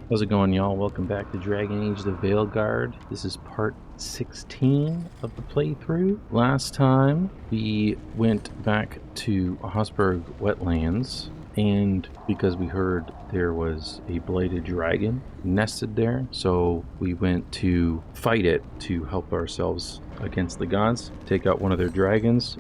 How's it going, y'all? Welcome back to Dragon Age the Veilguard. This is part 16 of the playthrough. Last time we went back to Hosberg Wetlands, and because we heard there was a blighted dragon nested there, so we went to fight it to help ourselves against the gods, take out one of their dragons,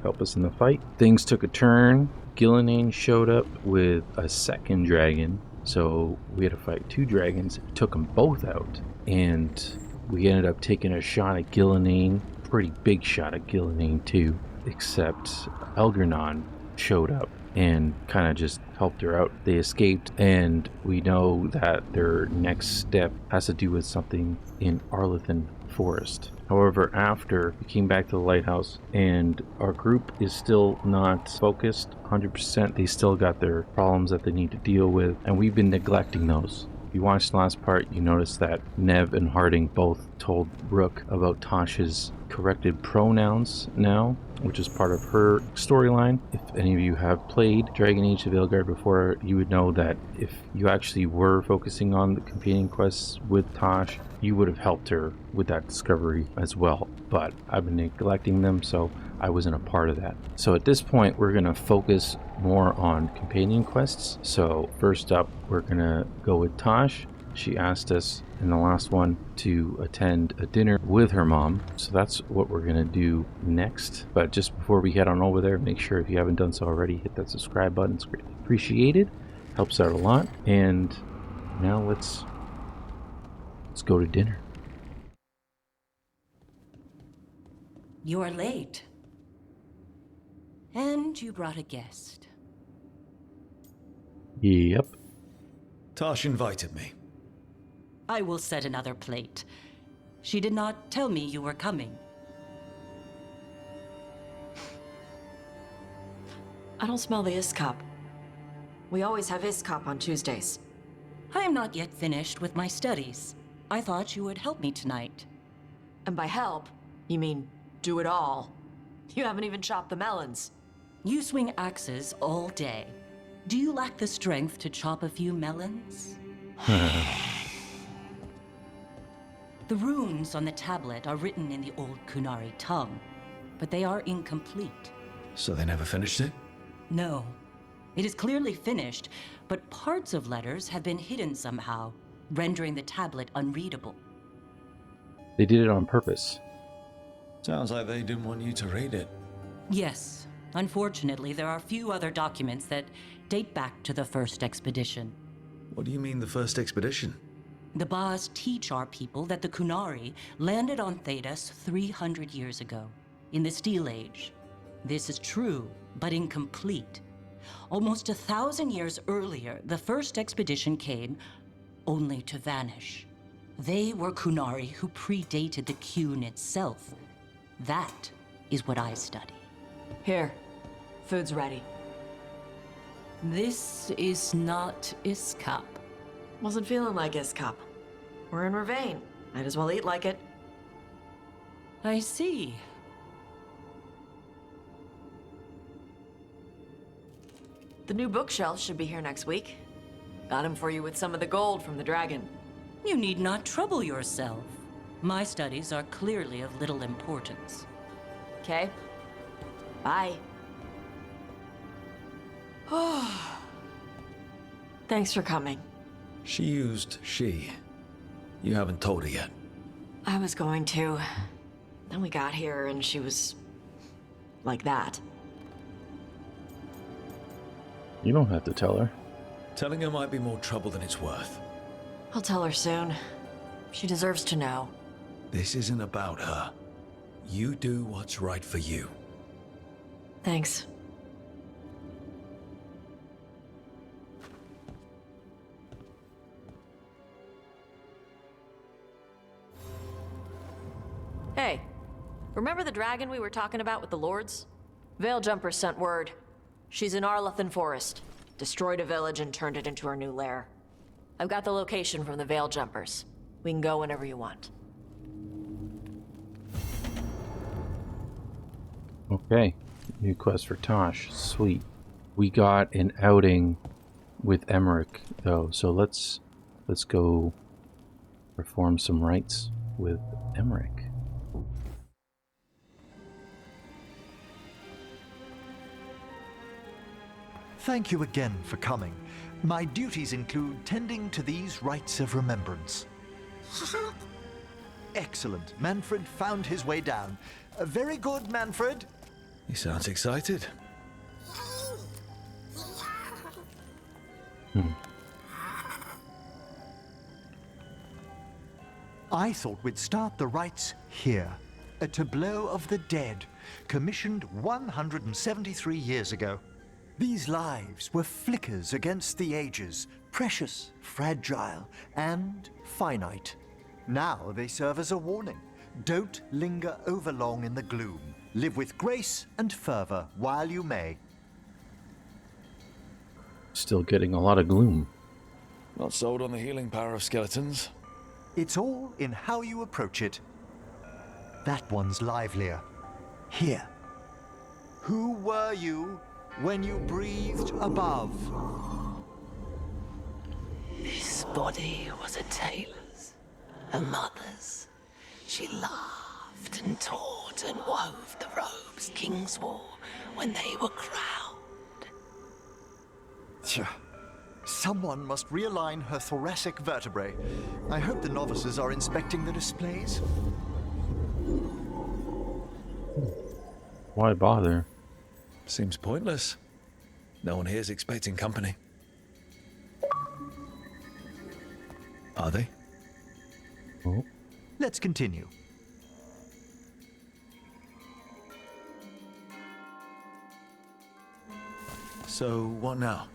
help us in the fight. Things took a turn. Gillenane showed up with a second dragon. So we had to fight two dragons, took them both out, and we ended up taking a shot at Gillenane, pretty big shot at Gillenane too, except Elgernon showed up and kind of just helped her out. They escaped, and we know that their next step has to do with something in Arlathan Forest. However, after we came back to the lighthouse and our group is still not focused 100%, they still got their problems that they need to deal with, and we've been neglecting those. If you watched the last part, you noticed that Nev and Harding both told Rook about Taash's corrected pronouns now, which is part of her storyline. If any of you have played Dragon Age the Veilguard before, you would know that if you actually were focusing on the companion quests with Taash, you would have helped her with that discovery as well. But I've been neglecting them, so I wasn't a part of that. So at this point, we're going to focus more on companion quests. So first up, we're going to go with Taash. She asked us in the last one to attend a dinner with her mom. So that's what we're going to do next. But just before we head on over there, make sure if you haven't done so already, hit that subscribe button. It's greatly appreciated. Helps out a lot. And now let's go to dinner. You're late. And you brought a guest. Yep. Taash invited me. I will set another plate. She did not tell me you were coming. I don't smell the Iskop. We always have Iskop on Tuesdays. I am not yet finished with my studies. I thought you would help me tonight. And by help, you mean do it all. You haven't even chopped the melons. You swing axes all day. Do you lack the strength to chop a few melons? The runes on the tablet are written in the old Qunari tongue, but they are incomplete. So they never finished it? No. It is clearly finished, but parts of letters have been hidden somehow, rendering the tablet unreadable. They did it on purpose. Sounds like they didn't want you to read it. Yes. Unfortunately, there are few other documents that date back to the first expedition. What do you mean the first expedition? The Baas teach our people that the Qunari landed on Thedas 300 years ago, in the Steel Age. This is true, but incomplete. Almost 1,000 years earlier, the first expedition came only to vanish. They were Qunari who predated the Qun itself. That is what I study. Here, food's ready. This is not Iskop. Wasn't feeling like Iskop. We're in Ravane. Might as well eat like it. I see. The new bookshelf should be here next week. Got him for you with some of the gold from the dragon. You need not trouble yourself. My studies are clearly of little importance. Okay. Bye. Thanks for coming. She used she. You haven't told her yet. I was going to. Then we got here and she was like that. You don't have to tell her. Telling her might be more trouble than it's worth. I'll tell her soon. She deserves to know. This isn't about her. You do what's right for you. Thanks. Hey, remember the dragon we were talking about with the lords? Veiljumpers sent word. She's in Arlathan Forest. Destroyed a village and turned it into her new lair. I've got the location from the Veiljumpers. We can go whenever you want. Okay, new quest for Taash. Sweet. We got an outing with Emmerich, though, so let's let's go perform some rites with Emmerich. Thank you again for coming. My duties include tending to these rites of remembrance. Excellent. Manfred found his way down. Very good, Manfred. He sounds excited. I thought we'd start the rites here. A tableau of the dead, commissioned 173 years ago. These lives were flickers against the ages, precious, fragile, and finite. Now they serve as a warning. Don't linger overlong in the gloom. Live with grace and fervor while you may. Still getting a lot of gloom. Not sold on the healing power of skeletons. It's all in how you approach it. That one's livelier. Here. Who were you when you breathed above? This body was a tailor's, a mother's. She laughed and taught and wove the robes kings wore when they were crowned. Tch. Someone must realign her thoracic vertebrae. I hope the novices are inspecting the displays. Why bother? Seems pointless. No one here's expecting company. Are they? Oh, Let's continue. So, what now?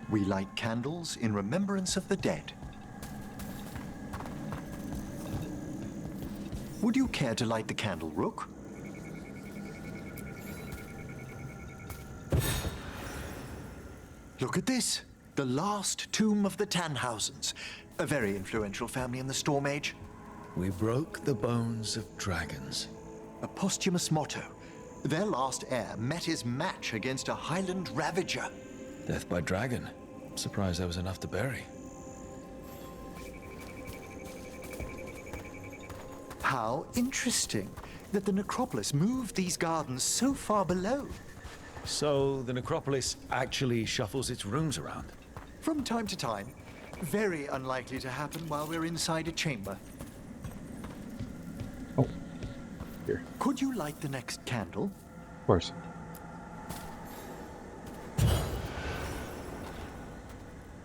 We light candles in remembrance of the dead. Would you care to light the candle, Rook? Look at this. The last tomb of the Tannhausens. A very influential family in the Storm Age. We broke the bones of dragons. A posthumous motto. Their last heir met his match against a Highland Ravager. Death by dragon. Surprised there was enough to bury. How interesting that the necropolis moved these gardens so far below. So, the necropolis actually shuffles its rooms around? From time to time. Very unlikely to happen while we're inside a chamber. oh, here, Could you light the next candle? of course.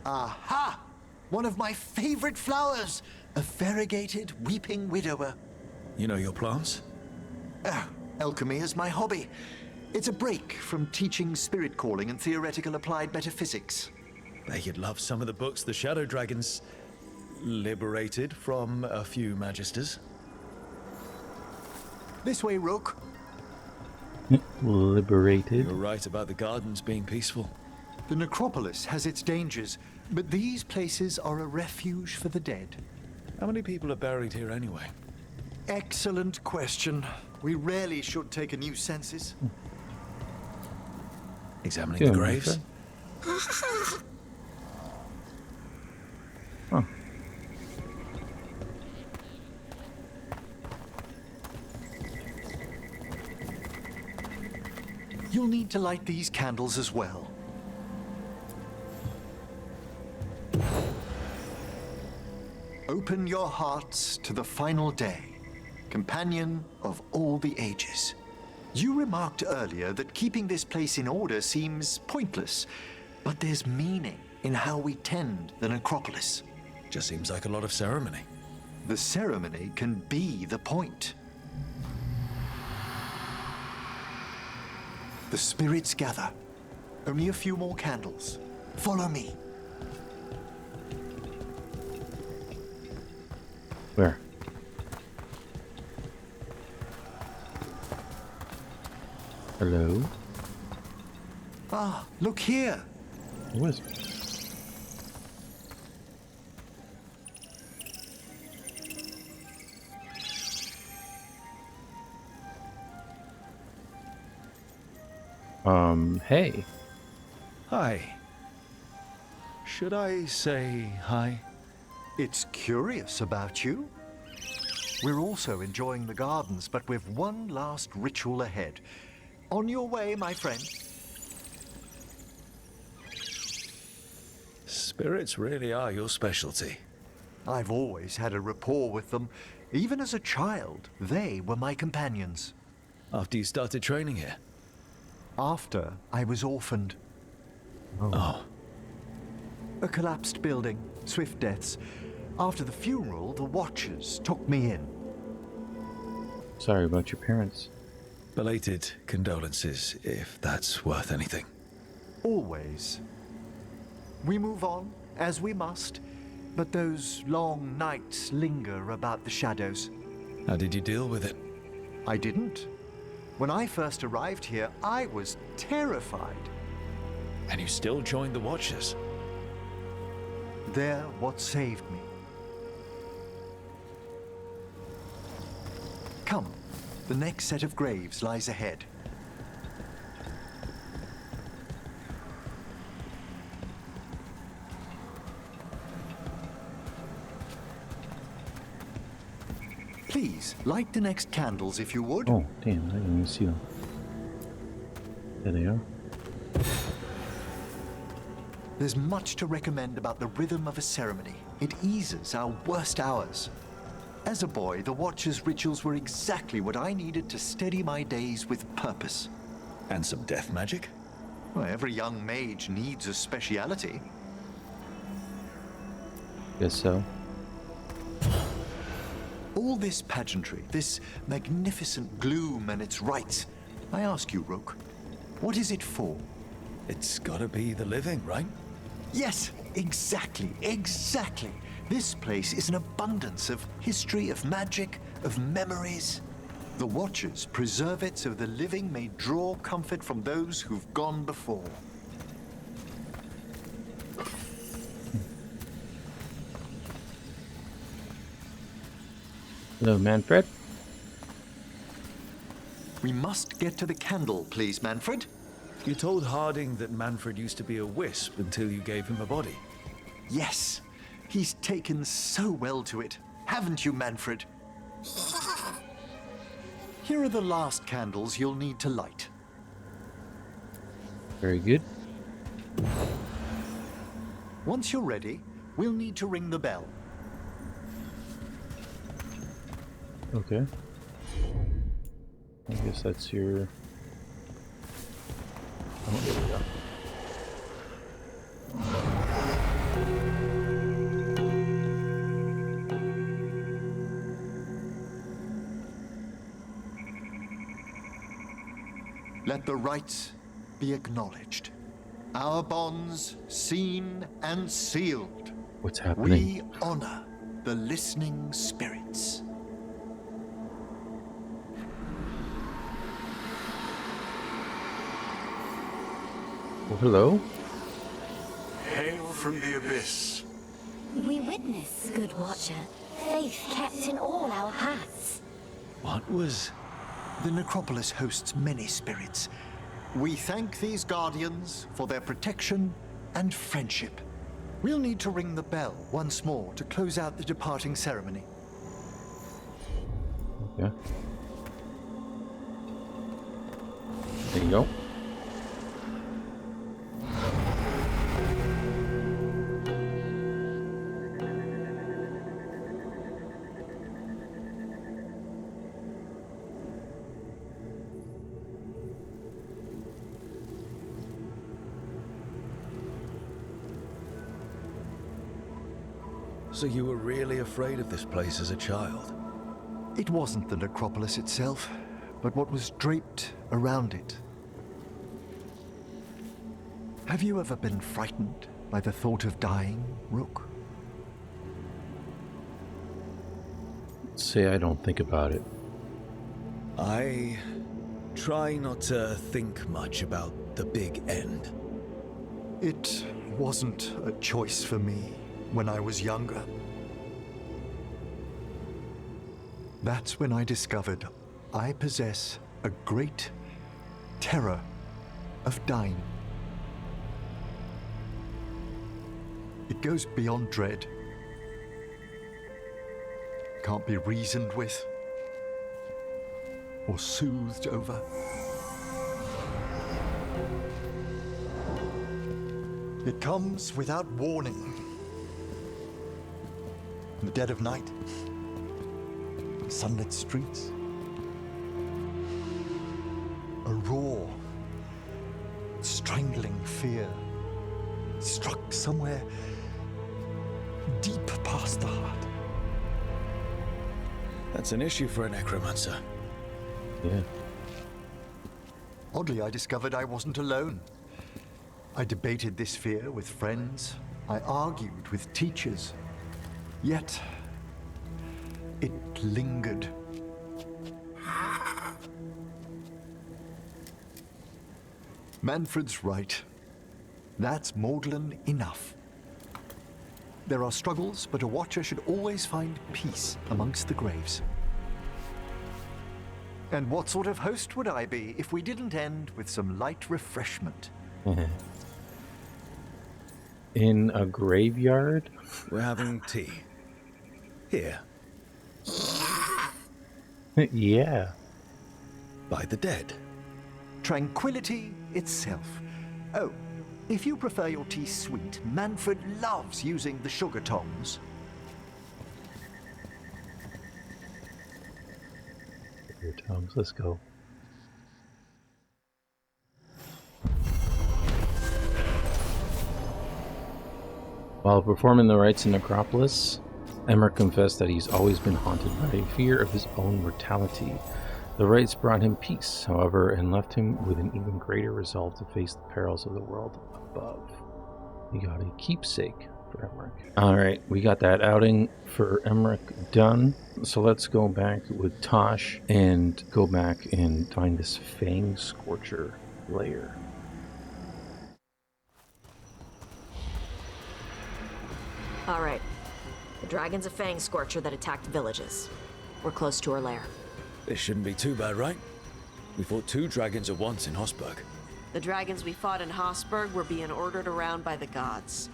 Aha! One of my favorite flowers! A variegated weeping widower. You know your plants? Alchemy is my hobby. It's a break from teaching spirit calling and theoretical applied metaphysics. Bet you'd love some of the books the Shadow Dragons liberated from a few magisters. This way, Rook. Liberated. You're right about the gardens being peaceful. The necropolis has its dangers, but these places are a refuge for the dead. How many people are buried here anyway? Excellent question. We rarely should take a new census. Examining Yeah, the graves? Huh. You'll need to light these candles as well. Open your hearts to the final day, companion of all the ages. You remarked earlier that keeping this place in order seems pointless, but there's meaning in how we tend the necropolis. Just seems like a lot of ceremony. The ceremony can be the point. The spirits gather. Only a few more candles. Follow me. Where? Hello? Ah, look here. What is it? Hey. Hi. Should I say hi? It's curious about you. We're also enjoying the gardens, but we've one last ritual ahead. On your way, my friend. Spirits really are your specialty. I've always had a rapport with them. Even as a child, they were my companions. After you started training here? After I was orphaned. Oh. A collapsed building, swift deaths. After the funeral, the Watchers took me in. Sorry about your parents. Belated condolences, if that's worth anything. Always. We move on, as we must, but those long nights linger about the shadows. How did you deal with it? I didn't. When I first arrived here, I was terrified. And you still joined the Watchers? They're what saved me. Come, the next set of graves lies ahead. Please, light the next candles if you would. Oh, damn, I didn't even see them. There they are. There's much to recommend about the rhythm of a ceremony. It eases our worst hours. As a boy, the Watcher's rituals were exactly what I needed to steady my days with purpose. And some death magic? Well, every young mage needs a speciality. Guess so. All this pageantry, this magnificent gloom and its rites, I ask you, Rook, what is it for? It's gotta be the living, right? Yes, exactly, exactly. This place is an abundance of history, of magic, of memories. The Watchers preserve it so the living may draw comfort from those who've gone before. Hello, Manfred. We must get to the candle, please, Manfred. You told Harding that Manfred used to be a wisp until you gave him a body. Yes, he's taken so well to it. Haven't you, Manfred? Here are the last candles you'll need to light. Very good. Once you're ready, we'll need to ring the bell. Okay. I guess that's your... Oh, there we go. Let the rites be acknowledged. Our bonds seen and sealed. What's happening? We honor the listening spirits. Well, hello? Hail from the abyss. We witness, good Watcher, faith kept in all our paths. What was... The necropolis hosts many spirits. We thank these guardians for their protection and friendship. We'll need to ring the bell once more to close out the departing ceremony. Okay. There you go. So you were really afraid of this place as a child? It wasn't the necropolis itself, but what was draped around it. Have you ever been frightened by the thought of dying, Rook? Say I don't think about it. I try not to think much about the big end. It wasn't a choice for me when I was younger. That's when I discovered I possess a great terror of dying. It goes beyond dread. can't be reasoned with or soothed over. It comes without warning. In the dead of night, sunlit streets, a raw, strangling fear struck somewhere deep past the heart. That's an issue for a necromancer. Yeah. Oddly, I discovered I wasn't alone. I debated this fear with friends. I argued with teachers. Yet, it lingered. Manfred's right. That's maudlin enough. There are struggles, but a watcher should always find peace amongst the graves. And what sort of host would I be if we didn't end with some light refreshment? In a graveyard? We're having tea. Here, Yeah. by the dead. Tranquility itself. Oh, if you prefer your tea sweet, Manfred loves using the sugar tongs. Here, Tom, let's go. While performing the rites in Necropolis, Emmerich confessed that he's always been haunted by a fear of his own mortality. The rites brought him peace, however, and left him with an even greater resolve to face the perils of the world above. We got a keepsake for Emmerich. Alright, we got that outing for Emmerich done. So let's go back with Taash and go back and find this Fang Scorcher lair. All right. The dragon's a Fang Scorcher that attacked villages. We're close to her lair. This shouldn't be too bad, right? We fought 2 dragons at once in Hosberg. The dragons we fought in Hosberg were being ordered around by the gods.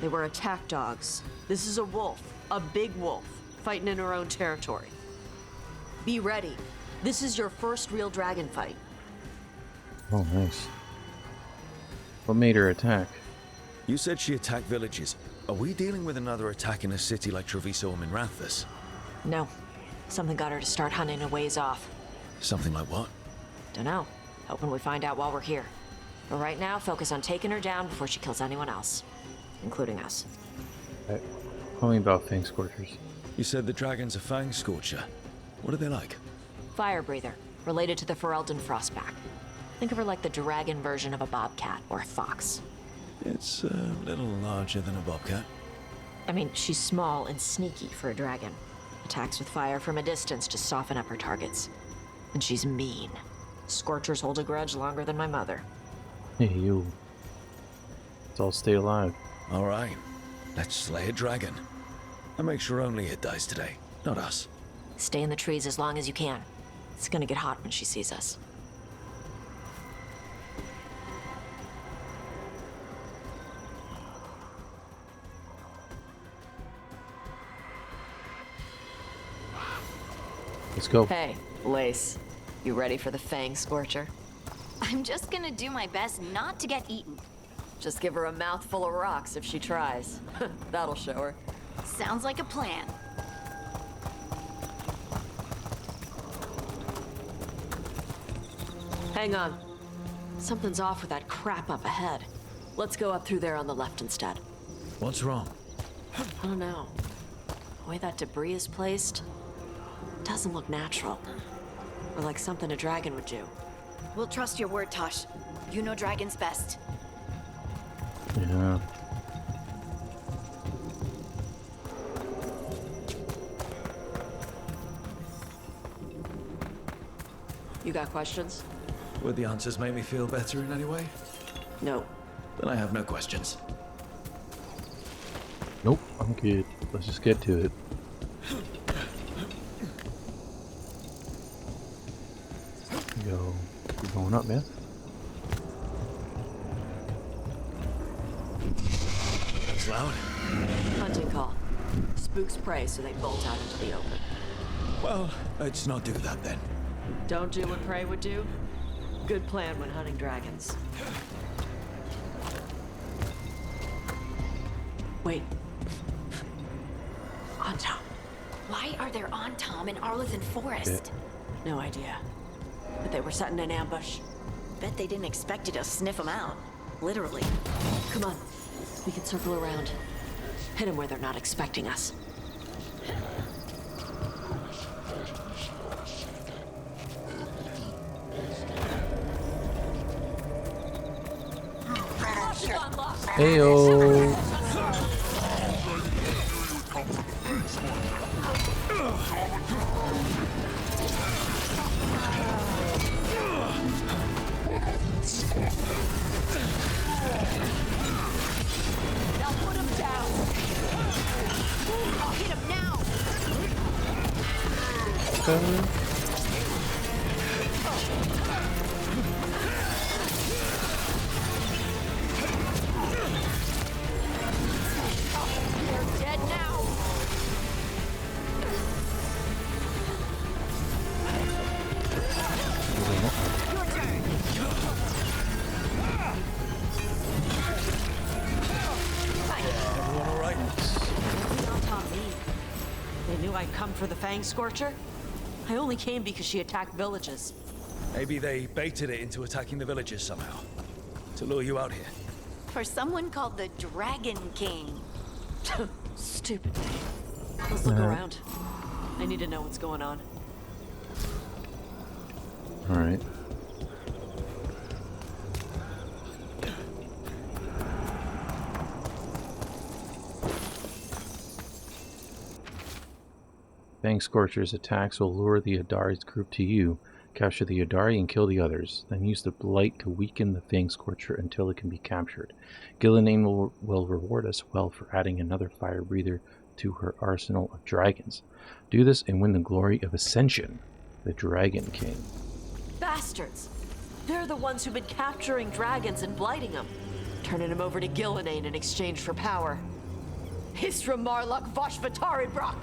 They were attack dogs. This is a wolf, a big wolf, fighting in her own territory. Be ready. This is your first real dragon fight. Oh, nice. What made her attack? You said she attacked villages. Are we dealing with another attack in a city like Treviso or Minrathus? No. Something got her to start hunting a ways off. Something like what? Dunno. Hoping we find out while we're here. But right now, focus on taking her down before she kills anyone else. Including us. Tell me about Fang Scorchers. You said the dragon's a Fang Scorcher. What are they like? Fire breather. Related to the Ferelden Frostback. Think of her like the dragon version of a bobcat or a fox. It's a little larger than a bobcat. I mean, she's small and sneaky for a dragon. Attacks with fire from a distance to soften up her targets. And she's mean. Scorchers hold a grudge longer than my mother. Hey, you. Let's all stay alive. All right, let's slay a dragon. And make sure only it dies today, not us. Stay in the trees as long as you can. It's gonna get hot when she sees us. Let's go. Hey, Lace. You ready for the Fang Scorcher? I'm just gonna do my best not to get eaten. Just give her a mouthful of rocks if she tries. That'll show her. Sounds like a plan. Hang on. Something's off with that crap up ahead. Let's go up through there on the left instead. What's wrong? I don't know. The way that debris is placed doesn't look natural. Or like something a dragon would do. We'll trust your word, Taash. You know dragons best. Yeah. You got questions? Would the answers make me feel better in any way? No. Then I have no questions. Nope, I'm good. Let's just get to it. Go. You going up, man? That's loud. Hunting call. Spook's prey, so they bolt out into the open. Well, let's not do that then. Don't do what prey would do? Good plan when hunting dragons. Wait. On top. Why are there on Tom in Arlothan Forest? No idea. But they were setting an ambush. Bet they didn't expect you to sniff them out. Literally. Come on. We can circle around. Hit them where they're not expecting us. Heyo. Now put him down. I'll hit him now. They're dead now. Your turn. Everyone all right? Not on me. They knew I'd come for the Fang Scorcher. I only came because she attacked villages. Maybe they baited it into attacking the villages somehow. To lure you out here. For someone called the Dragon King. Stupid thing. Let's look around. I need to know what's going on. All right. Fang Scorcher's attacks will lure the Adari's group to you. Capture the Adari and kill the others. Then use the Blight to weaken the Fang Scorcher until it can be captured. Gillian will reward us well for adding another fire breather to her arsenal of dragons. Do this and win the glory of Ascension, the Dragon King. Bastards! They're the ones who've been capturing dragons and blighting them. Turning them over to Gillian in exchange for power. Hisra Marluk Voshvataridbrak!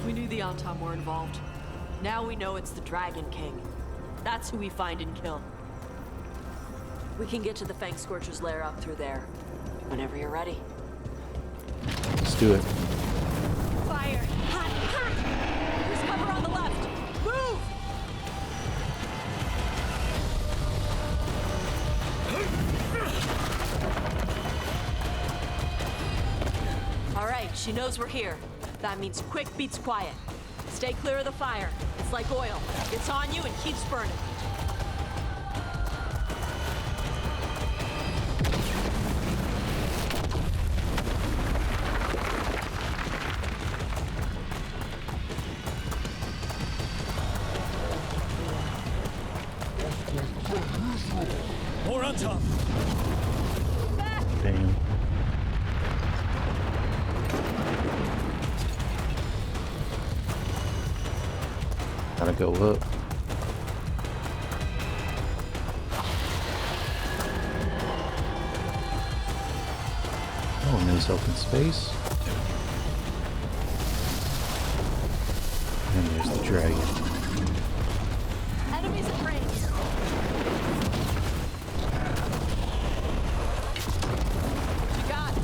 We knew the Antam were involved. Now we know it's the Dragon King. That's who we find and kill. We can get to the Fang Scorcher's lair up through there. Whenever you're ready. Let's do it. Fire! Hot! Hot! There's cover on the left! Move! All right, she knows we're here. That means quick beats quiet. Stay clear of the fire. It's like oil. It's on you and keeps burning. More on top. Damn. Gotta go up. Oh, nice open space. And there's the dragon. Enemies at range. You got it.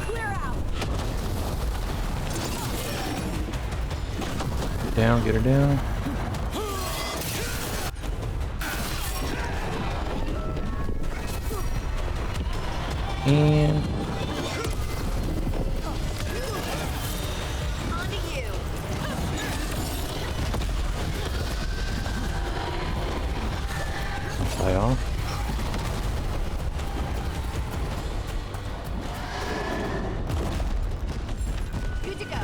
Clear out. Get her down. And On to you. fly off. Good to go.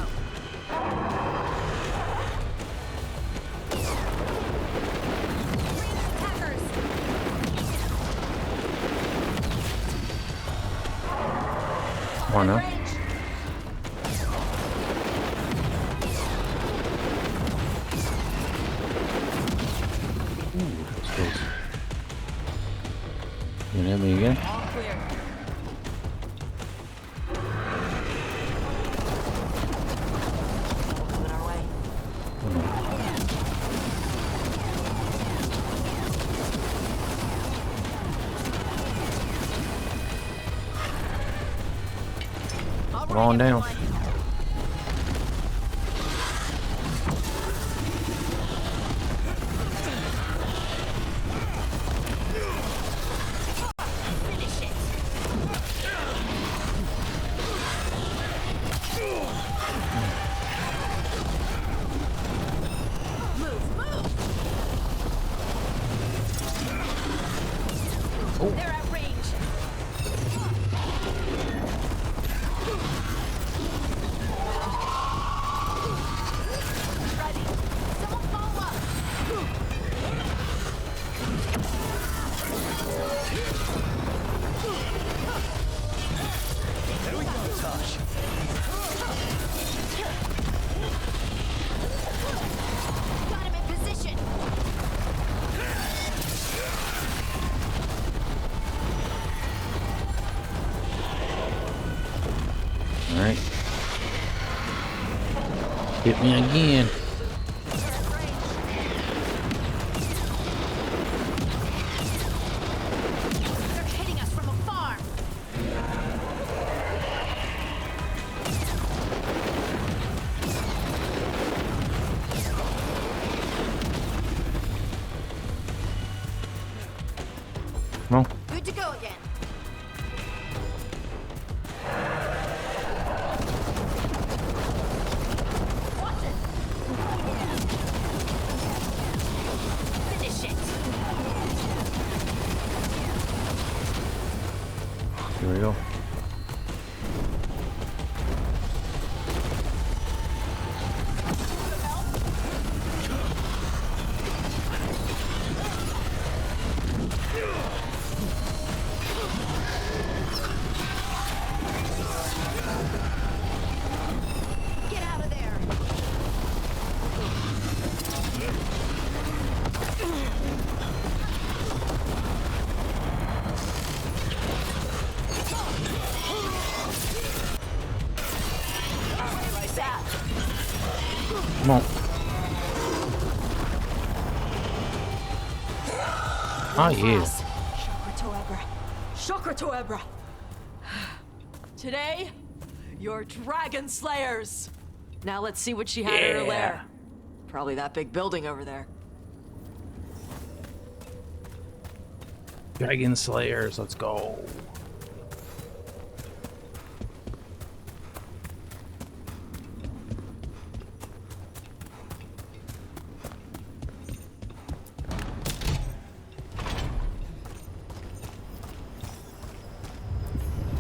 Attackers. Come on now. Ooh, that's close. You gonna hit me again? All clear. Coming our way. Come on down. They're at range. Ready. Someone follow up. There we go, Taash. Got him in position. All right. Hit me again. They're hitting us from afar. Come on. Good to go again. Watch it. Finish it. Here we go. Get out of there. Like that. Come on. Oh yeah. Shokra Toebra. Today, you're dragon slayers. Now let's see what she had in her lair. Probably that big building over there. Dragon Slayers, let's go.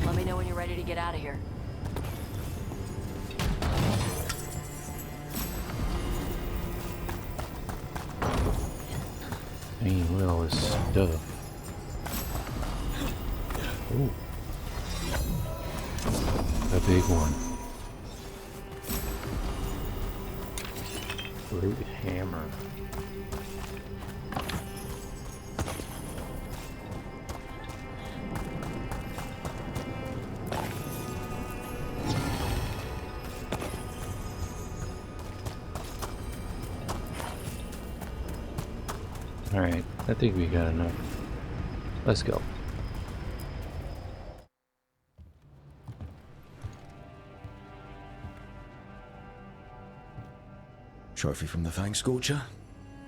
Let me know when you're ready to get out of here. Hey, look at all this stuff. Ooh. A big one. Root hammer. Alright, I think we got enough. Let's go. Trophy from the Fang Scorcher?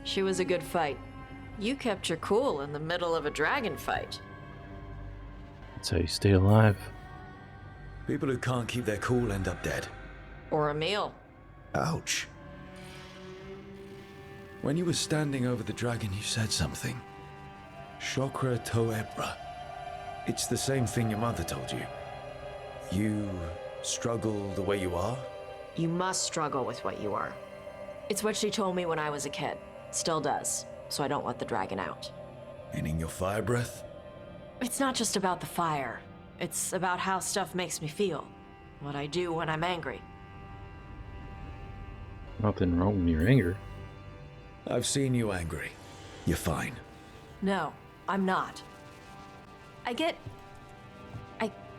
She was a good fight. You kept your cool in the middle of a dragon fight. That's how you stay alive. People who can't keep their cool end up dead. Or a meal. Ouch. When you were standing over the dragon, you said something. Shokra Toebra. It's the same thing your mother told you. You struggle the way you are? You must struggle with what you are. It's what she told me when I was a kid. Still does. So I don't let the dragon out. Meaning your fire breath? It's not just about the fire. It's about how stuff makes me feel. What I do when I'm angry. Nothing wrong with your anger. I've seen you angry. You're fine. No, I'm not. I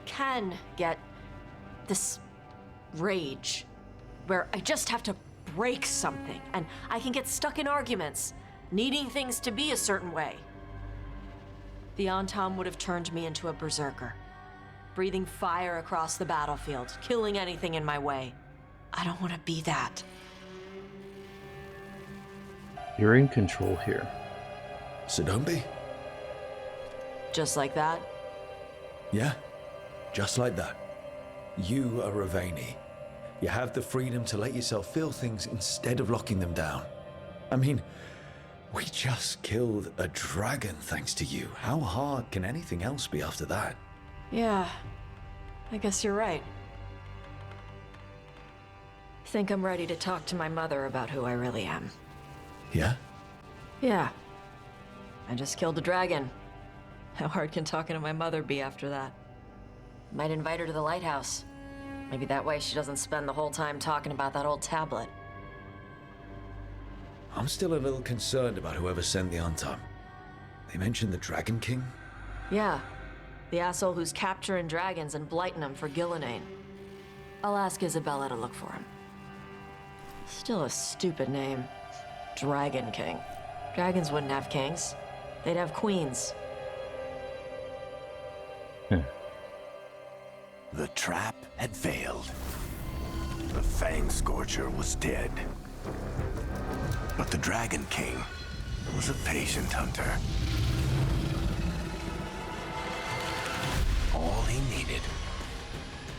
can get this rage where I just have to break something, and I can get stuck in arguments, needing things to be a certain way. The Antam would have turned me into a berserker, breathing fire across the battlefield, killing anything in my way. I don't want to be that. You're in control here. So don't be. Just like that? Yeah, just like that. You are Ravani. You have the freedom to let yourself feel things instead of locking them down. I mean, we just killed a dragon thanks to you. How hard can anything else be after that? Yeah, I guess you're right. Think I'm ready to talk to my mother about who I really am. Yeah? Yeah. I just killed a dragon. How hard can talking to my mother be after that? Might invite her to the lighthouse. Maybe that way she doesn't spend the whole time talking about that old tablet. I'm still a little concerned about whoever sent the Antam. They mentioned the Dragon King? Yeah. The asshole who's capturing dragons and blighting them for Gillenane. I'll ask Isabella to look for him. Still a stupid name. Dragon King. Dragons wouldn't have kings. They'd have queens. The trap had failed. The Fang Scorcher was dead. But the Dragon King was a patient hunter. All he needed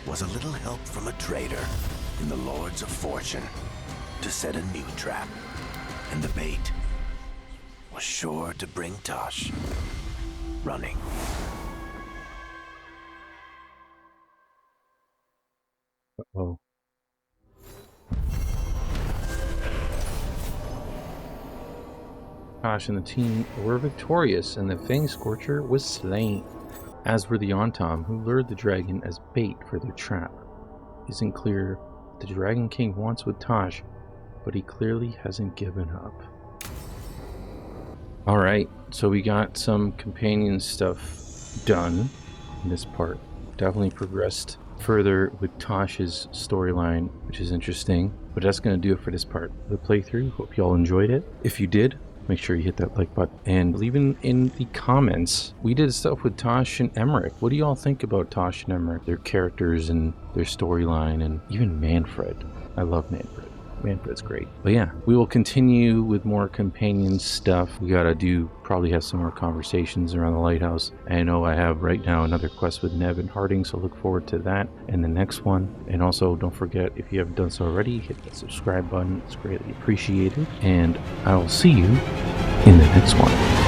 was a little help from a trader in the Lords of Fortune to set a new trap. And the bait was sure to bring Taash running. Uh-oh. Taash and the team were victorious, and the Fang Scorcher was slain, as were the Antam, who lured the dragon as bait for their trap. It isn't clear what the Dragon King wants with Taash, but he clearly hasn't given up. Alright, so we got some companion stuff done in this part. Definitely progressed further with Taash's storyline, which is interesting. But that's going to do it for this part of the playthrough. Hope you all enjoyed it. If you did, make sure you hit that like button and leave in the comments. We did stuff with Taash and Emmerich. What do you all think about Taash and Emmerich, their characters and their storyline, and even Manfred? I love Manfred. Manfred's great. But yeah, we will continue with more companion stuff. We gotta probably have some more conversations around the lighthouse. I know I have right now another quest with Neb and Harding, so look forward to that and the next one. And also don't forget, if you haven't done so already, hit that subscribe button. It's greatly appreciated. And I will see you in the next one.